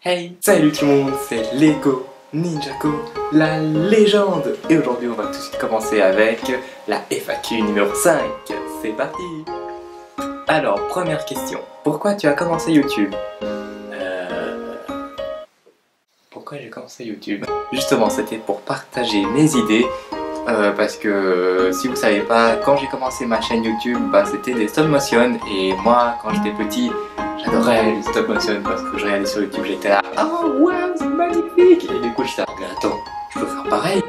Hey, salut tout le monde, c'est Lego Ninjago, la légende. Et aujourd'hui on va tout de suite commencer avec la FAQ numéro 5. C'est parti. Alors, première question, pourquoi tu as commencé YouTube? Pourquoi j'ai commencé YouTube? Justement, c'était pour partager mes idées. Parce que si vous savez pas, quand j'ai commencé ma chaîne YouTube, c'était des stop motion. Et moi, quand j'étais petit, j'adorais les stop motion parce que je regardais sur YouTube, j'étais là, oh wow, c'est magnifique. Et du coup, j'étais là, mais attends, je peux faire pareil.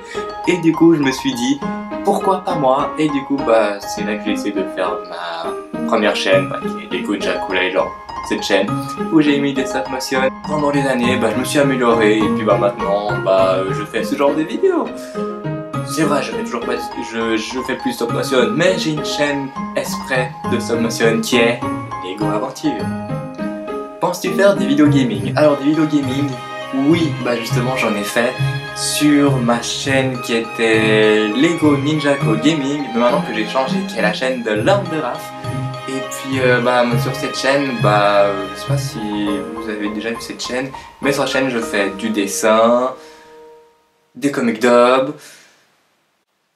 Et du coup, je me suis dit, pourquoi pas moi? Et du coup, c'est là que j'ai essayé de faire ma première chaîne, qui est Lego Ninjago, la légende. Cette chaîne où j'ai mis des stop motion. Pendant les années, je me suis amélioré. Et puis maintenant, je fais ce genre de vidéos. C'est vrai, je fais plus stop motion, mais j'ai une chaîne exprès de stop motion qui est Lego Aventure. Penses-tu faire des vidéos gaming? Alors des vidéos gaming, oui, justement j'en ai fait sur ma chaîne qui était Lego Ninjago Gaming, mais maintenant que j'ai changé, qui est la chaîne de l'Homme de Raph. Et puis sur cette chaîne, je sais pas si vous avez déjà vu cette chaîne, mais sur la chaîne je fais du dessin, des comic dubs,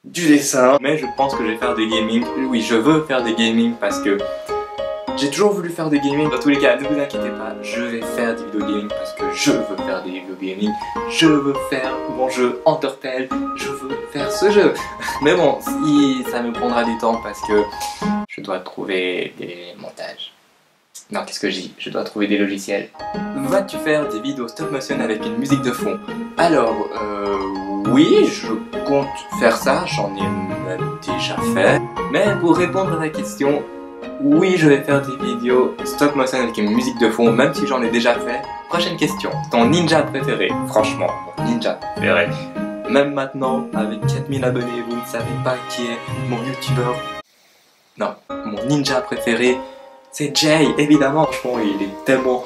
du dessin, mais je pense que je vais faire des gaming. Oui, je veux faire des gaming parce que j'ai toujours voulu faire des gaming. Dans tous les cas, ne vous inquiétez pas, je vais faire des vidéos gaming parce que je veux faire des vidéos gaming. Je veux faire mon jeu Undertale, je veux faire ce jeu. Mais bon, ça me prendra du temps parce que je dois trouver des montages. Non, qu'est-ce que je dis? Je dois trouver des logiciels. Vas-tu faire des vidéos stop motion avec une musique de fond? Alors, oui, je compte faire ça, j'en ai même déjà fait. Mais pour répondre à la question, oui, je vais faire des vidéos stop motion avec une musique de fond, même si j'en ai déjà fait. Prochaine question, ton ninja préféré? Franchement, mon ninja préféré. Même maintenant, avec 4000 abonnés, vous ne savez pas qui est mon youtubeur. Non, mon ninja préféré, c'est Jay, évidemment. Franchement, il est tellement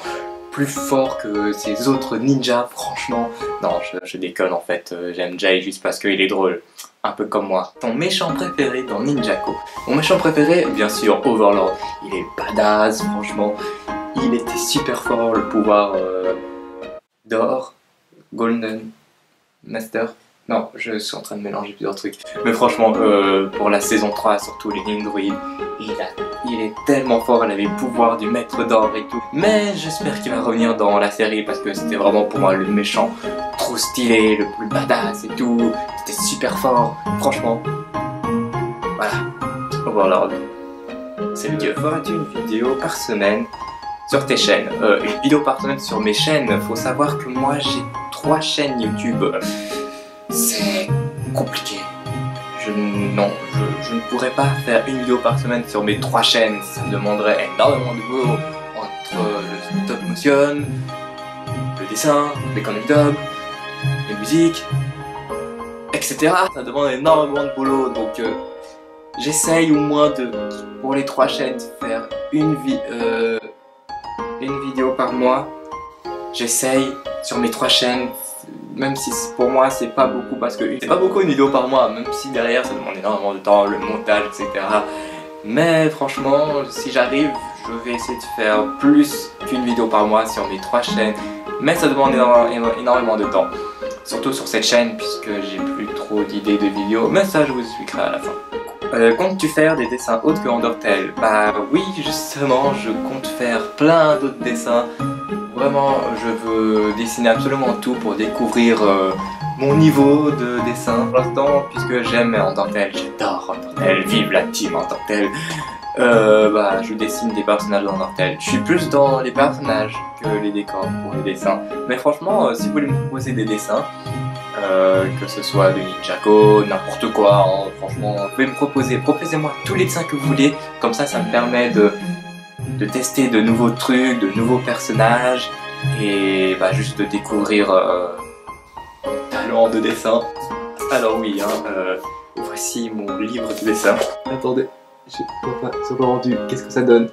plus fort que ces autres ninjas, franchement. Non, je déconne en fait, j'aime Jay juste parce qu'il est drôle, un peu comme moi. Ton méchant préféré dans Ninjago? Mon méchant préféré, bien sûr, Overlord. Il est badass, franchement. Il était super fort, le pouvoir d'or, Golden Master. Non, je suis en train de mélanger plusieurs trucs. Mais franchement, pour la saison 3, surtout les Nindroid, il est tellement fort, il avait le pouvoir du maître d'or et tout. Mais j'espère qu'il va revenir dans la série parce que c'était vraiment pour moi le méchant trop stylé, le plus badass et tout. C'était super fort, franchement. Voilà, Overlord. C'est le dieu. Feras-tu une vidéo par semaine sur tes chaînes? Une vidéo par semaine sur mes chaînes, faut savoir que moi j'ai 3 chaînes YouTube. C'est compliqué. Je ne pourrais pas faire une vidéo par semaine sur mes 3 chaînes. Ça demanderait énormément de boulot entre le stop motion, le dessin, les comic dubs, les musiques, etc. Ça demande énormément de boulot. Donc j'essaye au moins pour les 3 chaînes, faire une vidéo par mois. J'essaye sur mes 3 chaînes. Même si pour moi c'est pas beaucoup parce que c'est pas beaucoup une vidéo par mois, même si derrière ça demande énormément de temps, le montage, etc. Mais franchement, si j'arrive, je vais essayer de faire plus qu'une vidéo par mois sur mes 3 chaînes. Mais ça demande énormément de temps. Surtout sur cette chaîne puisque j'ai plus trop d'idées de vidéos. Mais ça je vous expliquerai à la fin. Comptes-tu faire des dessins autres que Undertale? Oui, justement, je compte faire plein d'autres dessins. Vraiment, je veux dessiner absolument tout pour découvrir mon niveau de dessin. Pour l'instant, puisque j'aime Undertale, j'adore Undertale, vive la team Undertale. Je dessine des personnages d'Undertale. Je suis plus dans les personnages que les décors pour les dessins. Mais franchement, si vous voulez me proposer des dessins, que ce soit de Ninjago, n'importe quoi, hein, franchement, vous pouvez me proposer. Proposez-moi tous les dessins que vous voulez, comme ça me permet de tester de nouveaux trucs, de nouveaux personnages et juste de découvrir mon talent de dessin. Alors oui, voici mon livre de dessin. Attendez, je vois pas sur le rendu, qu'est-ce que ça donne?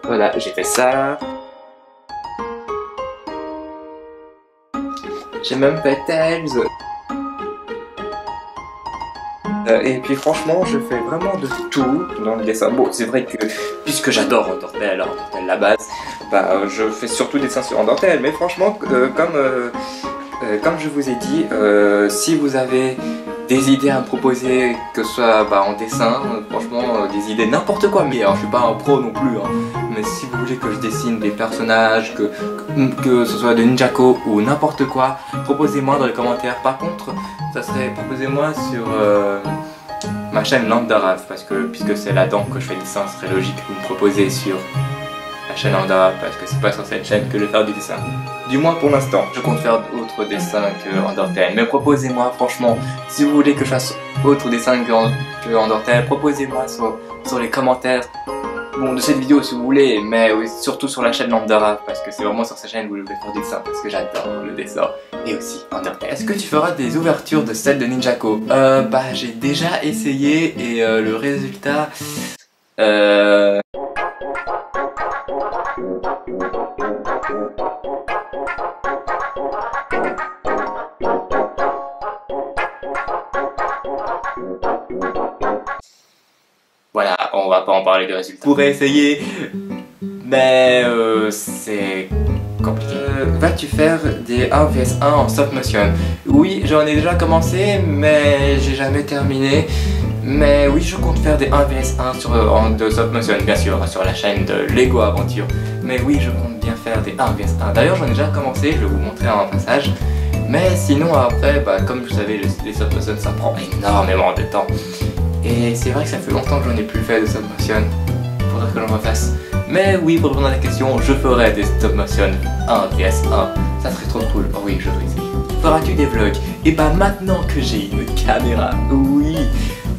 Voilà, j'ai fait ça. J'ai même fait Tails. Et puis franchement, je fais vraiment de tout dans le dessin. Bon, c'est vrai que puisque j'adore Undertale, la base, bah, je fais surtout des dessins sur Undertale. Mais franchement, comme je vous ai dit, si vous avez des idées à me proposer, que ce soit en dessin, franchement, des idées n'importe quoi. Mais alors, je suis pas un pro non plus, hein. Mais si vous voulez que je dessine des personnages, que ce soit de Ninjago ou n'importe quoi, proposez-moi dans les commentaires. Par contre, ça serait proposez-moi sur ma chaîne Landarav, parce que puisque c'est là-dedans que je fais des dessins, ce serait logique que vous me proposez sur la chaîne Landarav, parce que c'est pas sur cette chaîne que je vais faire du dessin. Du moins pour l'instant, je compte faire d'autres dessins que Undertale. Mais proposez-moi, franchement, si vous voulez que je fasse autre dessin que Undertale, proposez-moi sur les commentaires. Bon, de cette vidéo si vous voulez, mais oui, surtout sur la chaîne Landarav, parce que c'est vraiment sur sa chaîne où je vais faire du dessin, parce que j'adore le dessin, et aussi Undertale. Est-ce que tu feras des ouvertures de sets de Ninjago? Bah j'ai déjà essayé, et le résultat... Voilà, on va pas en parler de résultats. Je pourrais essayer, mais c'est compliqué. Vas-tu faire des 1 vs 1 en stop motion? Oui, j'en ai déjà commencé, mais j'ai jamais terminé. Mais oui, je compte faire des 1 vs 1 de stop motion, bien sûr, sur la chaîne de Lego Aventure. Mais oui, je compte bien faire des 1 vs 1. D'ailleurs, j'en ai déjà commencé, je vais vous montrer un passage. Mais sinon, après, comme vous savez, les stop motion, ça prend énormément de temps. Et c'est vrai que ça fait longtemps que j'en ai plus fait de stop motion. Faudrait que j'en refasse. Mais oui, pour répondre à la question, je ferai des stop motion 1 vs 1. Ça serait trop cool. Oh oui, je vais essayer. Feras-tu des vlogs? Et bah maintenant que j'ai une caméra, oui,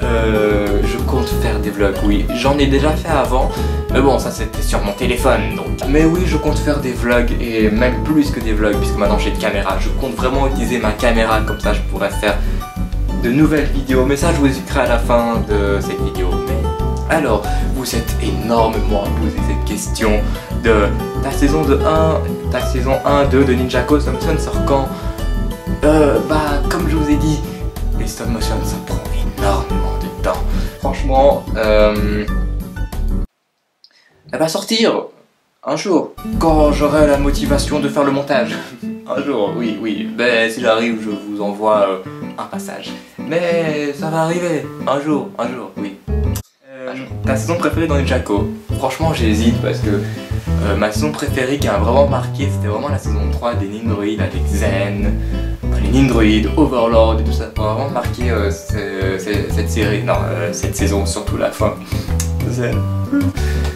je compte faire des vlogs, oui. J'en ai déjà fait avant, mais bon, ça c'était sur mon téléphone, donc. Mais oui, je compte faire des vlogs, et même plus que des vlogs, puisque maintenant j'ai une caméra. Je compte vraiment utiliser ma caméra, comme ça je pourrais faire de nouvelles vidéos, mais ça je vous expliquerai à la fin de cette vidéo. Mais alors, vous êtes énormément à poser cette question de ta saison 1-2 de Ninjago Stop Motion sort quand? Comme je vous ai dit, les stop motion ça prend énormément de temps. Franchement, elle va sortir un jour, quand j'aurai la motivation de faire le montage. Un jour, oui, ben si j'arrive je vous envoie un passage. Mais ça va arriver, un jour, oui. Ta saison préférée dans Ninjago? Franchement j'hésite parce que ma saison préférée qui a vraiment marqué, c'était vraiment la saison 3 des Nindroid avec Zen, les Nindroid, Overlord et tout ça. Ça a vraiment marqué cette série, non, cette saison, surtout la fin. Zen.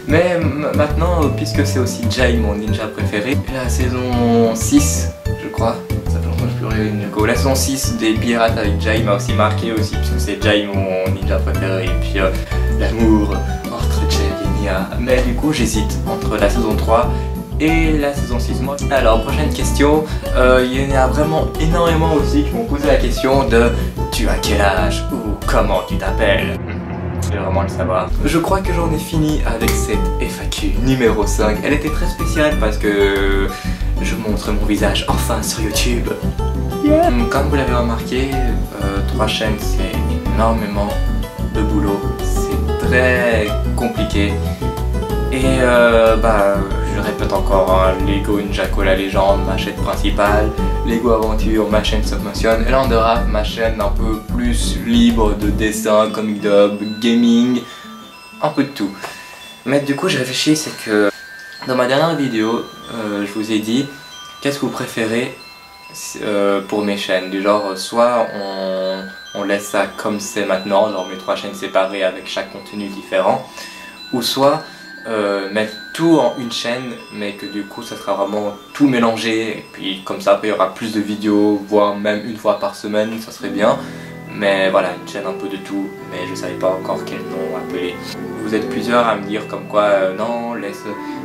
Mais maintenant, puisque c'est aussi Jai mon ninja préféré, la saison 6, je crois, ça fait longtemps que je peux regarder Ninjago. La saison 6 des pirates avec Jai m'a aussi marqué aussi, puisque c'est Jai mon ninja préféré, et puis l'amour entre Jai et Nya. Mais du coup, j'hésite entre la saison 3 et la saison 6. Moi. Alors, prochaine question, il y en a vraiment énormément aussi qui m'ont posé la question de tu as quel âge ou comment tu t'appelles? Je veux vraiment le savoir. Je crois que j'en ai fini avec cette FAQ numéro 5. Elle était très spéciale parce que je montre mon visage enfin sur YouTube. Yeah. Comme vous l'avez remarqué, 3 chaînes c'est énormément de boulot. C'est très compliqué. Et je répète encore, hein, Lego Ninjago la légende, ma chaîne principale, Lego Aventure, ma chaîne Stop Motion, et Landarav, ma chaîne un peu plus libre de dessin, comic dub, gaming, un peu de tout. Mais du coup j'ai réfléchi, c'est que dans ma dernière vidéo, je vous ai dit qu'est-ce que vous préférez pour mes chaînes, du genre soit on laisse ça comme c'est maintenant, dans mes 3 chaînes séparées avec chaque contenu différent, ou soit mettre tout en une chaîne mais que du coup ça sera vraiment tout mélangé et puis comme ça après il y aura plus de vidéos, voire même une fois par semaine, ça serait bien. Mais voilà, une chaîne un peu de tout, mais je savais pas encore quel nom appeler. Vous êtes plusieurs à me dire comme quoi non, laisse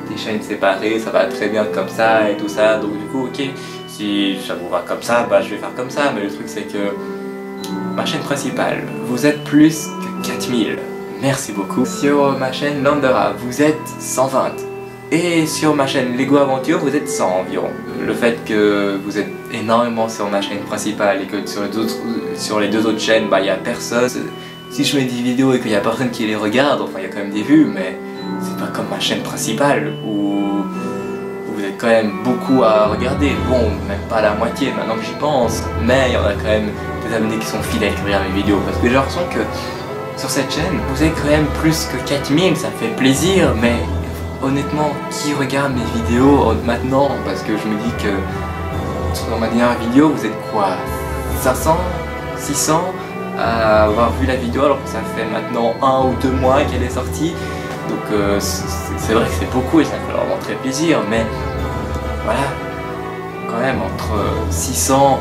tes chaînes séparées, ça va très bien comme ça et tout ça. Donc du coup ok, si ça vous va comme ça, je vais faire comme ça. Mais le truc c'est que ma chaîne principale, vous êtes plus que 4000. Merci beaucoup. Sur ma chaîne Landarav, vous êtes 120. Et sur ma chaîne Lego Aventure, vous êtes 100 environ. Le fait que vous êtes énormément sur ma chaîne principale et que sur les deux autres chaînes, il n'y a personne, si je mets des vidéos et qu'il y a personne qui les regarde, enfin il y a quand même des vues, mais c'est pas comme ma chaîne principale où vous êtes quand même beaucoup à regarder. Bon, même pas la moitié maintenant que j'y pense, mais il y en a quand même des abonnés qui sont fidèles qui regardent mes vidéos, parce que j'ai l'impression que sur cette chaîne, vous avez quand même plus que 4000, ça me fait plaisir, mais honnêtement, qui regarde mes vidéos maintenant? Parce que je me dis que sur ma dernière vidéo, vous êtes quoi, 500, 600 à avoir vu la vidéo alors que ça fait maintenant 1 ou 2 mois qu'elle est sortie. Donc c'est vrai que c'est beaucoup et ça me fait vraiment très plaisir, mais voilà, quand même entre 600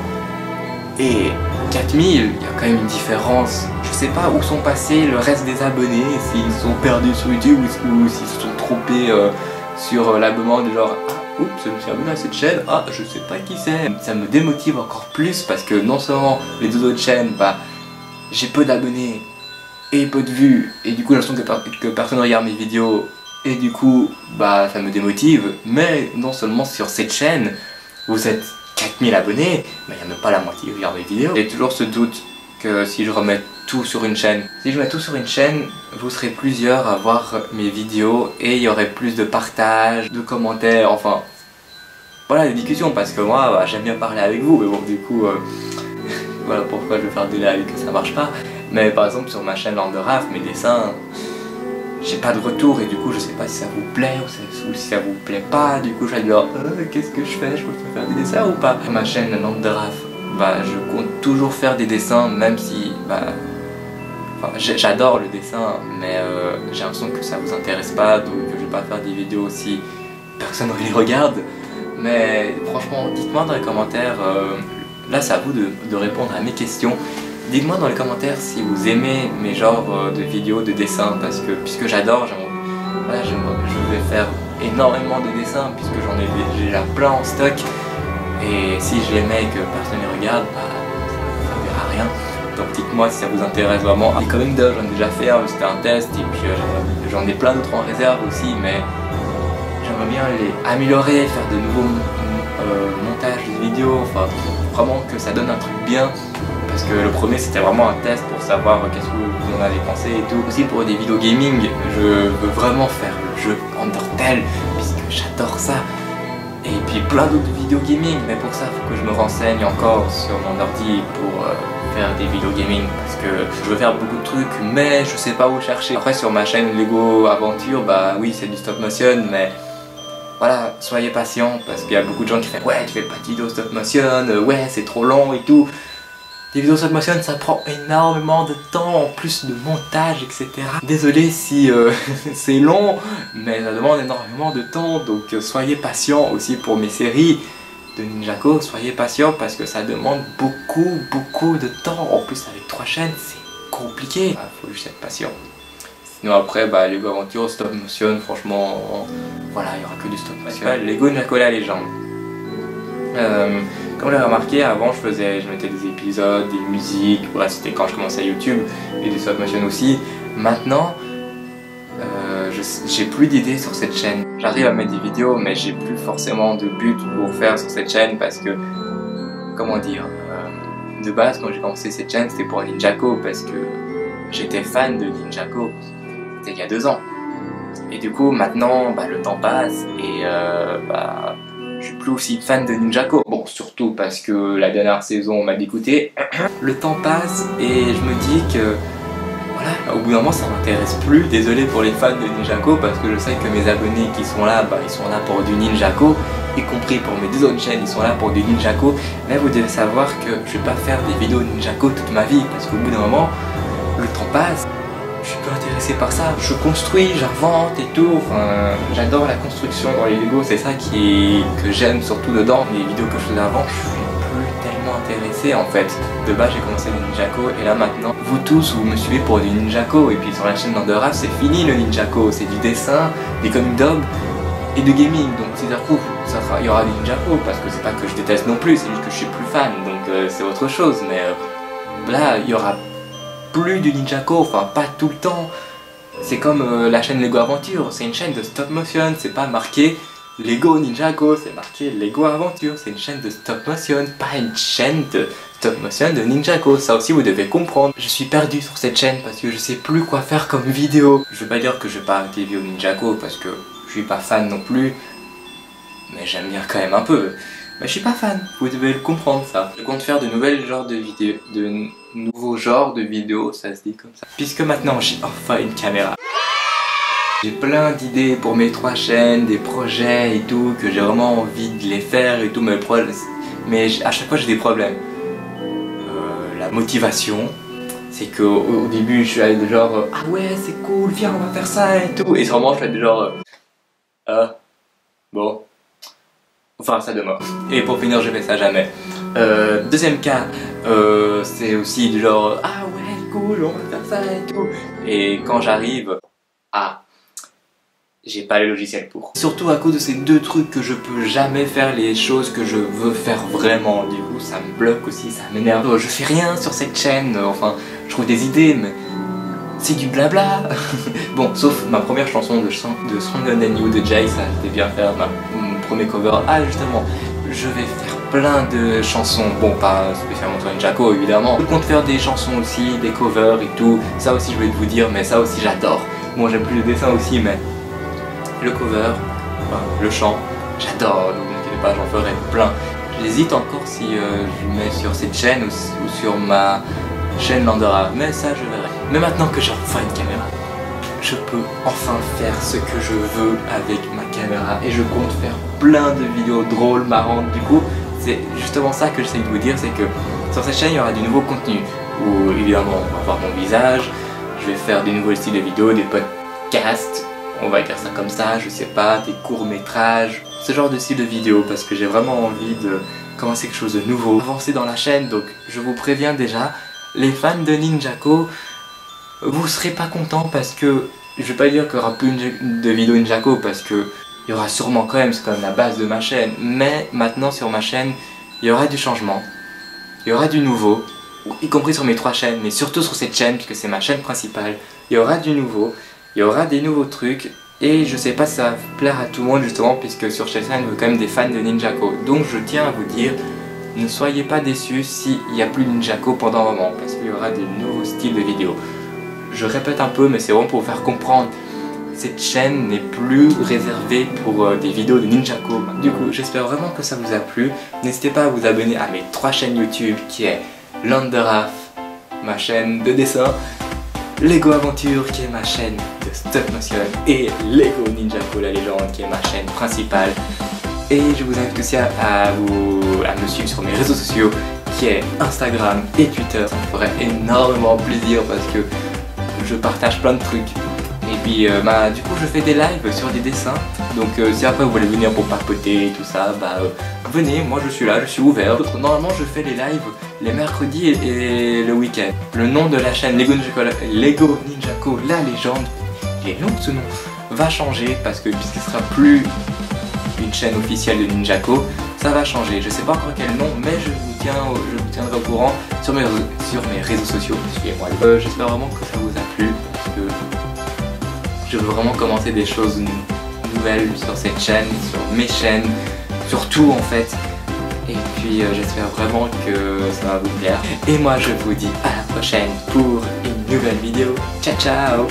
et 4000, il y a quand même une différence. Je sais pas où sont passés le reste des abonnés, s'ils sont perdus sur YouTube ou s'ils se sont trompés sur l'abonnement de genre ah, oups, je me suis abonné à cette chaîne, ah, je sais pas qui c'est. Ça me démotive encore plus parce que non seulement les deux autres chaînes, bah, j'ai peu d'abonnés et peu de vues, et du coup j'ai l'impression que personne regarde mes vidéos, et du coup, bah, ça me démotive, mais non seulement sur cette chaîne, vous êtes 4000 abonnés, mais il n'y a même pas la moitié qui regarde mes vidéos. J'ai toujours ce doute que si je remets tout sur une chaîne, si je mets tout sur une chaîne, vous serez plusieurs à voir mes vidéos et il y aurait plus de partages, de commentaires, enfin voilà, des discussions, parce que moi bah, j'aime bien parler avec vous, mais bon du coup voilà pourquoi je vais faire des lives que ça marche pas. Mais par exemple sur ma chaîne Landeraf, mes dessins, j'ai pas de retour et du coup je sais pas si ça vous plaît ou si ça vous plaît pas. Du coup je vais dire qu'est-ce que je fais, je peux faire des dessins ou pas? Ma chaîne Landeraf, bah je compte toujours faire des dessins, même si bah enfin, j'adore le dessin, mais j'ai l'impression que ça vous intéresse pas, donc je vais pas faire des vidéos si personne ne les regarde. Mais franchement, dites-moi dans les commentaires, là c'est à vous de répondre à mes questions. Dites-moi dans les commentaires si vous aimez mes genres de vidéos de dessins, parce que puisque j'adore, voilà, je vais faire énormément de dessins puisque j'en ai déjà plein en stock, et si je les mets et que personne ne les regarde, bah, ça ne verra rien. Donc dites-moi si ça vous intéresse vraiment. Les coming d'heure, j'en ai déjà fait, c'était un test, et puis j'en ai plein d'autres en réserve aussi, mais j'aimerais bien les améliorer, faire de nouveaux montages de vidéos, enfin vraiment que ça donne un truc bien. Parce que le premier c'était vraiment un test pour savoir qu'est-ce que vous en avez pensé et tout. Aussi pour des vidéos gaming, je veux vraiment faire le jeu Undertale, puisque j'adore ça. Et puis plein d'autres vidéos gaming, mais pour ça il faut que je me renseigne encore sur mon ordi pour faire des vidéos gaming. Parce que je veux faire beaucoup de trucs, mais je sais pas où chercher. Après sur ma chaîne Lego Aventure, bah oui c'est du stop motion, mais voilà, soyez patient parce qu'il y a beaucoup de gens qui font ouais tu fais pas de vidéos stop motion, ouais c'est trop long et tout. Les vidéos stop motion ça prend énormément de temps, en plus de montage, etc. Désolé si c'est long, mais ça demande énormément de temps, donc soyez patient aussi pour mes séries de Ninjago, soyez patient parce que ça demande beaucoup de temps. En plus avec 3 chaînes c'est compliqué, bah, faut juste être patient. Sinon après, bah, Lego Aventure, stop motion, franchement, voilà, il n'y aura que du stop motion. Lego Ninjago la légende. Comme j'avais remarqué, avant je mettais des épisodes, des musiques, voilà, c'était quand je commençais YouTube, et des stop motion aussi. Maintenant, j'ai plus d'idées sur cette chaîne. J'arrive à mettre des vidéos, mais j'ai plus forcément de but pour faire sur cette chaîne parce que, comment dire, de base quand j'ai commencé cette chaîne c'était pour Ninjago parce que j'étais fan de Ninjago, c'était il y a 2 ans. Et du coup maintenant bah, le temps passe et bah, je suis plus aussi fan de Ninjago. Bon, surtout parce que la dernière saison m'a dégoûté. Le temps passe et je me dis que voilà, au bout d'un moment ça m'intéresse plus. Désolé pour les fans de Ninjago parce que je sais que mes abonnés qui sont là, bah, ils sont là pour du Ninjago, y compris pour mes 2 autres chaînes, ils sont là pour du Ninjago. Mais vous devez savoir que je vais pas faire des vidéos Ninjago toute ma vie parce qu'au bout d'un moment, le temps passe. Je suis pas intéressé par ça, je construis, j'invente et tout, enfin, j'adore la construction dans les Lego, c'est ça que j'aime surtout dedans. Les vidéos que je faisais avant, je suis plus tellement intéressé en fait. De base j'ai commencé le Ninjago et là maintenant, vous tous vous me suivez pour du Ninjago, et puis sur la chaîne Landeraf c'est fini le Ninjago, c'est du dessin, des comic dog et de gaming, donc c'est-à-dire qu'il y aura du Ninjago parce que c'est pas que je déteste non plus, c'est juste que je suis plus fan, donc c'est autre chose, mais là il y aura plus du Ninjago, enfin pas tout le temps. C'est comme la chaîne Lego Aventure, c'est une chaîne de stop motion, c'est pas marqué Lego Ninjago, c'est marqué Lego Aventure, c'est une chaîne de stop motion, pas une chaîne de stop motion de Ninjago. Ça aussi vous devez comprendre. Je suis perdu sur cette chaîne parce que je sais plus quoi faire comme vidéo. Je veux pas dire que je vais pas arrêter les vidéos Ninjago parce que je suis pas fan non plus. Mais j'aime bien quand même un peu. Mais je suis pas fan, vous devez le comprendre ça. Je compte faire de nouveaux genres de vidéos, ça se dit comme ça. Puisque maintenant j'ai enfin une caméra. J'ai plein d'idées pour mes 3 chaînes, des projets et tout, que j'ai vraiment envie de les faire et tout, mais à chaque fois j'ai des problèmes. La motivation, c'est qu'au début je suis allé de genre ah ouais c'est cool, viens on va faire ça et tout. Et vraiment je suis allé de genre bon. Enfin ça demain. Et pour finir je fais ça jamais. Deuxième cas, c'est aussi du genre ah ouais cool on va faire ça et tout. Et quand j'arrive, j'ai pas le logiciel pour. Surtout à cause de ces 2 trucs que je peux jamais faire les choses que je veux faire vraiment. Du coup ça me bloque aussi, ça m'énerve. Je fais rien sur cette chaîne, enfin je trouve des idées mais c'est du blabla. Bon sauf ma première chanson de Stronger Than You de Jay, ça j'étais bien faire mon premier cover. Ah justement, je vais faire plein de chansons, bon pas spécialement sur Ninjago évidemment. Je compte faire des chansons aussi, des covers et tout. Ça aussi je voulais vous dire, mais ça aussi j'adore. Bon j'aime plus le dessin aussi mais le cover, enfin, le chant, j'adore, donc ne vous inquiétez pas, j'en ferai plein. J'hésite encore si je mets sur cette chaîne ou sur ma chaîne Landera, mais ça je verrai. Mais maintenant que j'ai enfin une caméra, je peux enfin faire ce que je veux avec ma caméra et je compte faire plein de vidéos drôles, marrantes. Du coup, c'est justement ça que j'essaie de vous dire, c'est que sur cette chaîne il y aura du nouveau contenu où évidemment on va voir mon visage, je vais faire des nouveaux styles de vidéos, des podcasts, on va dire ça comme ça, je sais pas, des courts-métrages, ce genre de style de vidéo parce que j'ai vraiment envie de commencer quelque chose de nouveau, avancer dans la chaîne. Donc je vous préviens déjà, les fans de Ninjago, vous serez pas contents parce que je vais pas dire qu'il y aura plus de vidéos Ninjago parce que il y aura sûrement quand même, c'est quand même la base de ma chaîne, mais maintenant sur ma chaîne il y aura du changement, il y aura du nouveau, y compris sur mes 3 chaînes, mais surtout sur cette chaîne puisque c'est ma chaîne principale, il y aura du nouveau. Il y aura des nouveaux trucs et je sais pas si ça va plaire à tout le monde justement puisque sur cette chaîne il y a quand même des fans de Ninjago. Donc je tiens à vous dire, ne soyez pas déçus s'il n'y a plus de Ninjago pendant un moment parce qu'il y aura de nouveaux styles de vidéos. Je répète un peu mais c'est vraiment pour vous faire comprendre, cette chaîne n'est plus réservée pour des vidéos de Ninjago. Du coup j'espère vraiment que ça vous a plu. N'hésitez pas à vous abonner à mes 3 chaînes YouTube qui est Landera, ma chaîne de dessin, Lego Aventure qui est ma chaîne de stop motion et Lego Ninjago la légende qui est ma chaîne principale. Et je vous invite aussi à me suivre sur mes réseaux sociaux qui est Instagram et Twitter. Ça me ferait énormément plaisir parce que je partage plein de trucs. Et puis du coup je fais des lives sur des dessins. Donc si après vous voulez venir pour papoter et tout ça, venez, moi je suis là, je suis ouvert. Normalement je fais les lives les mercredis et le week-end. Le nom de la chaîne Lego Ninjago la légende, il est long ce nom, va changer parce que puisqu'il sera plus une chaîne officielle de Ninjago, ça va changer. Je sais pas encore quel nom, mais je vous tiendrai au courant sur mes réseaux sociaux. Suivez-moi. J'espère vraiment que ça vous a plu parce que je veux vraiment commencer des choses nouvelles sur cette chaîne, sur mes chaînes, sur tout en fait. Et puis j'espère vraiment que ça va vous plaire. Et moi je vous dis à la prochaine pour une nouvelle vidéo. Ciao ciao.